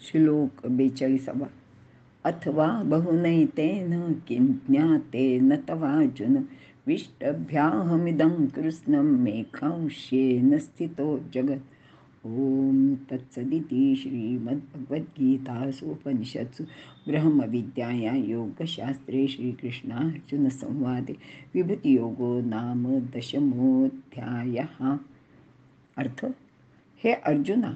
श्लोक 42. अथवा बहुनैतेन किं ज्ञातेन तवार्जुन विष्टभ्याहमिदं कृत्स्नं मेघांशेन स्थितो जगत्। ओम तत्सदिति श्रीमद्भगवद्गीतासूपनिषत्सु ब्रह्मविद्यायां योगशास्त्रे श्रीकृष्णार्जुनसंवादे विभूतियोगो नाम 10मोऽध्यायः। अर्थ, हे अर्जुना,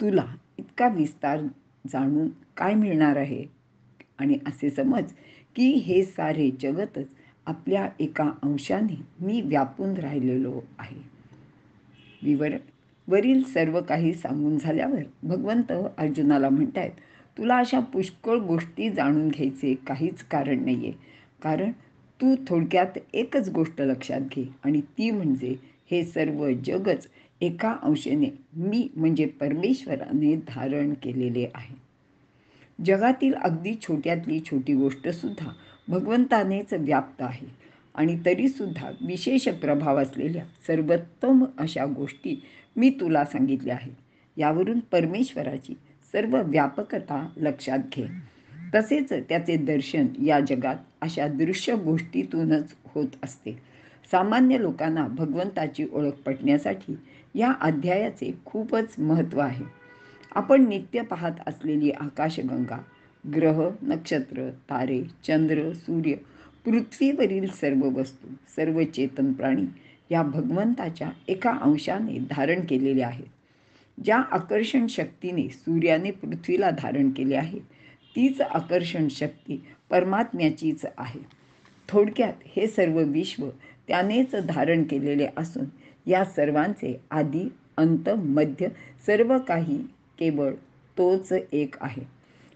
तुला इतका विस्तार जाणून काय मिळणार आहे? आणि असे समज की हे सारे जगतच आपल्या एका अंशाने मी व्यापून राहिलेलो आहे. विवरण. वरील सर्व काही सांगून झाल्यावर भगवंत अर्जुनाला म्हणतायत, तुला अशा पुष्कळ गोष्टी जाणून घ्यायचे काहीच कारण नाहीये. कारण तू थोडक्यात एकच गोष्ट लक्षात घे, आणि ती म्हणजे हे सर्व जगच एका अंशाने मी म्हणजे परमेश्वराने धारण केलेले आहे. जगातील अगदी छोट्यातली छोटी गोष्ट सुद्धा भगवंतानेच व्याप्त आहे. आणि तरीसुद्धा विशेष प्रभाव असलेल्या सर्वोत्तम अशा गोष्टी मी तुला सांगितल्या आहेत. यावरून परमेश्वराची सर्व व्यापकता लक्षात घे. तसेच त्याचे दर्शन या जगात अशा दृश्य गोष्टीतूनच होत असते. सामान्य लोकांना भगवंताची ओळख पटण्यासाठी या अध्यायाचे खूपच महत्त्व आहे. आपण नित्य पाहत असलेली आकाशगंगा, ग्रह, नक्षत्र, तारे, चंद्र, सूर्य, पृथ्वीवरील सर्व वस्तू, सर्व चेतन प्राणी या भगवंताच्या एका अंशाने धारण केलेले आहेत. ज्या आकर्षण शक्तीने सूर्याने पृथ्वीला धारण केले आहे, तीच आकर्षण शक्ती परमात्म्याचीच आहे. थोडक्यात हे सर्व विश्व त्यानेच धारण केलेले असून या सर्वांचे आदी, अंत, मध्य सर्व काही केवळ तोच एक आहे.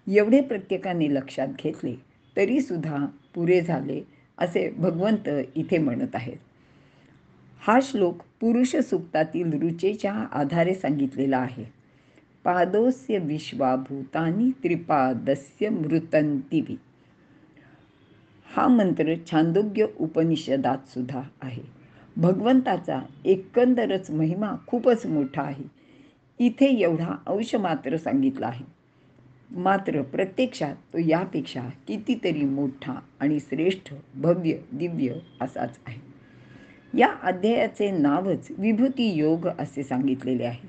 एवढे प्रत्येकाने लक्षात घेतले तरीसुद्धा पुरे झाले असे भगवंत इथे म्हणत आहेत. हा श्लोक पुरुष सूक्तातील रुचेच्या आधारे सांगितलेला आहे. पादोस्य विश्वाभूतानि त्रिपादस्य मृतंतिवि. हा मंत्र छांदोग्य उपनिषदात सुद्धा आहे. भगवंताचा एकंदरच महिमा खूपच मोठा आहे. इथे एवढा अंश मात्र सांगितला आहे, मात्र प्रत्यक्षात तो यापेक्षा कितीतरी मोठा आणि श्रेष्ठ, भव्य, दिव्य असाच आहे. या अध्यायाचे नावच विभूती योग असे सांगितलेले आहे.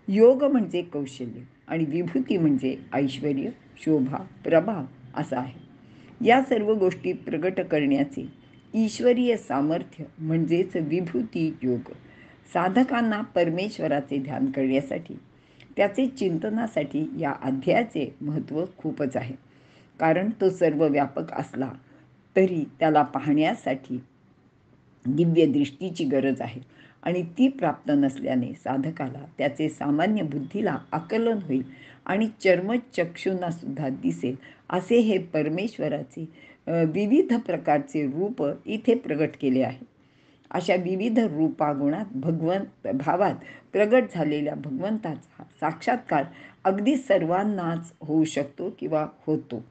योग म्हणजे कौशल्य आणि विभूती म्हणजे ऐश्वर्य, शोभा, प्रभाव असा आहे. या सर्व गोष्टी प्रगट करण्याचे ईश्वरीय सामर्थ्य म्हणजेच विभूती योग. साधकांना परमेश्वराचे ध्यान करण्यासाठी, त्याचे चिंतनासाठी या अध्यायाचे महत्त्व खूपच आहे. कारण तो सर्व व्यापक असला तरी त्याला पाहण्यासाठी दिव्य दृष्टीची गरज आहे, आणि ती प्राप्त नसल्याने साधकाला त्याचे सामान्य बुद्धीला आकलन होईल आणि चर्मचक्षूंना सुद्धा दिसेल असे हे परमेश्वराचे विविध प्रकारचे रूप इथे प्रगट केले आहे. अशा विविध रूपागुणात भगवंत भावात प्रगट झालेल्या भगवंताचा साक्षात्कार अगदी सर्वांनाच होऊ शकतो किंवा होतो.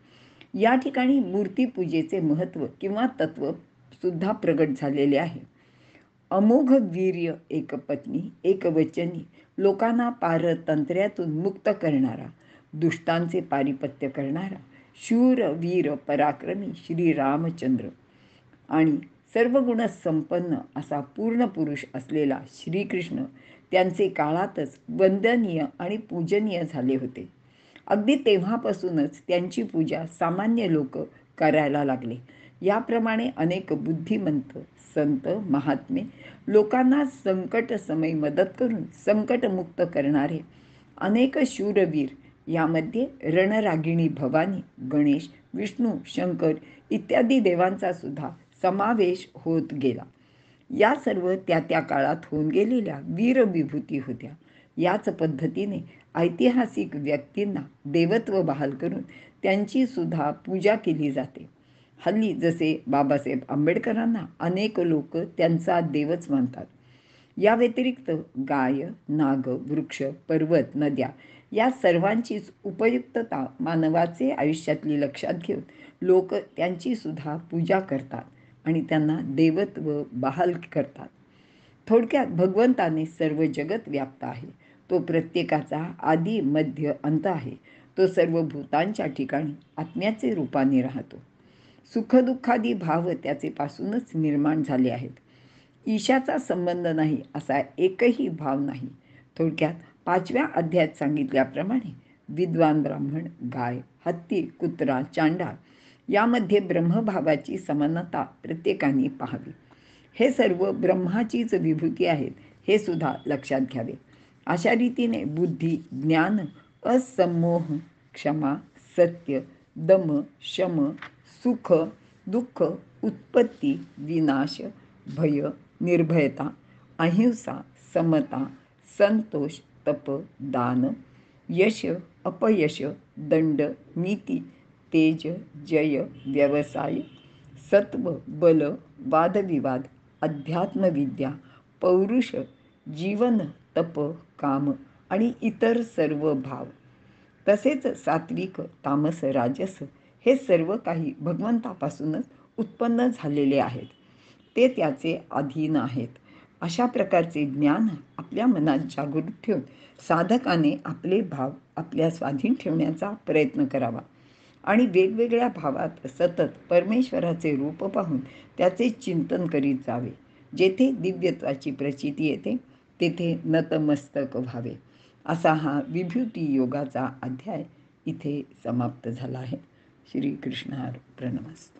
या ठिकाणी मूर्तीपूजेचे महत्त्व किंवा तत्त्व सुद्धा प्रगट झालेले आहे. अमोघ वीर्य, एकपत्नी, एकवचनी, लोकांना पारतंत्र्यातून मुक्त करणारा, दुष्टांचे पारिपत्य करणारा, शूर वीर पराक्रमी श्री रामचंद्र आणि सर्व गुण संपन्न असा पूर्ण पुरुष असलेला श्रीकृष्ण त्यांचे काळातच वंदनीय आणि पूजनीय झाले होते. अगदी तेव्हापासूनच त्यांची पूजा सामान्य लोक करायला लागले. याप्रमाणे अनेक बुद्धिमंत, संत, महात्मे लोकांना संकट समय मदत करून संकटमुक्त करणारे अनेक शूरवीर, यामध्ये रणरागिणी भवानी, गणेश, विष्णू, शंकर इत्यादी देवांचा सुद्धा समावेश होत गेला. या सर्व त्या त्या काळात होऊन गेलेल्या वीरविभूती होत्या. याच पद्धतीने ऐतिहासिक व्यक्तींना देवत्व बहाल करून त्यांची सुद्धा पूजा केली जाते. हल्ली जसे बाबासाहेब आंबेडकरांना अनेक लोक त्यांचा देवच मानतात. या व्यतिरिक्त गाय, नाग, वृक्ष, पर्वत, नद्या या सर्वांचीच उपयुक्तता मानवाचे आयुष्यातली लक्षात घेऊन लोक त्यांची सुद्धा पूजा करतात आणि त्यांना देवत्व बहाल करतात. थोडक्यात भगवंताने सर्व जगत व्याप्त आहे. तो प्रत्येकाचा आदी मध्य अंत आहे. तो सर्व भूतांच्या ठिकाणी आत्म्याचे रूपाने राहतो. सुखदुःखादी भाव त्याचे पासूनच निर्माण झाले आहेत. ईशाचा संबंध नाही असा एकही भाव नाही. थोडक्यात 5व्या अध्यायात सांगितल्याप्रमाणे विद्वान ब्राह्मण, गाय, हत्ती, कुत्रा, चांडाळ यामध्ये ब्रह्मभावाची समानता प्रत्येकाने पाहावी. हे सर्व ब्रह्माचीच विभूती आहेत हे सुद्धा लक्षात घ्यावे. अशा रीतीने बुद्धी, ज्ञान, असमोह, क्षमा, सत्य, दम, शम, सुख, दुःख, उत्पत्ती, विनाश, भय, निर्भयता, अहिंसा, समता, संतोष, तप, दान, यश, अपयश, दंड, नीती, तेज, जय, व्यवसाय, सत्व, बल, वादविवाद, अध्यात्मविद्या, पौरुष, जीवन, तप, काम आणि इतर सर्व भाव, तसेच सात्विक, तामस, राजस हे सर्व काही भगवंतापासूनच उत्पन्न झालेले आहेत. ते त्याचे अधीन आहेत. अशा प्रकारचे ज्ञान आपल्या मनात जागृत ठेवून साधकाने आपले भाव आपल्या स्वाधीन ठेवण्याचा प्रयत्न करावा आणि वेगवेगळ्या भावात सतत परमेश्वराचे रूप पाहून त्याचे चिंतन करीत जावे. जेथे दिव्यत्वाची प्रचिती येते तेथे नतमस्तक व्हावे. असा हा विभूती योगाचा अध्याय इथे समाप्त झाला आहे. श्रीकृष्णार्पणमस्तु.